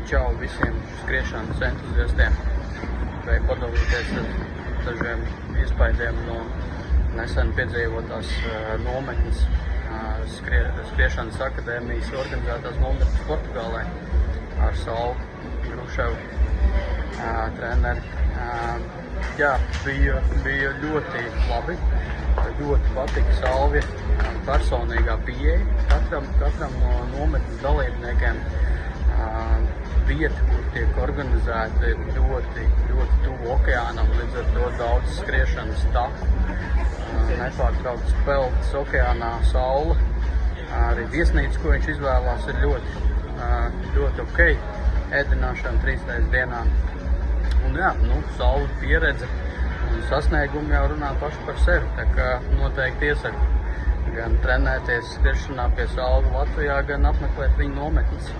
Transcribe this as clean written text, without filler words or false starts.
čau visiem skriešanas entuziastiem. Gribēju padalīties ar dažiem iespaidiem no nesen piedzīvotās nometnes, skriešanas akadēmijas organizētās nometnes Portugālē ar Saulu Gruševu treneri. Jā, bija ļoti labi, ļoti patika Salvija personīgā pieeja katram no nometnes dalībniekiem. Vieta, kur tiek organizēta, ir ļoti tuvu okeānam, līdz ar to daudz skriešanas taku, nepārtraukts pelds okeānā, saule. Arī viesnīca, ko viņš izvēlās, ir ļoti ok. Ēdināšana 3 reizes dienā. Un jā, saule pieredze un sasniegumi jau runā paši par sevi, tā kā noteikti iesaku gan trenēties skriešanā pie Salva Latvijā, gan apmeklēt viņu nometnes.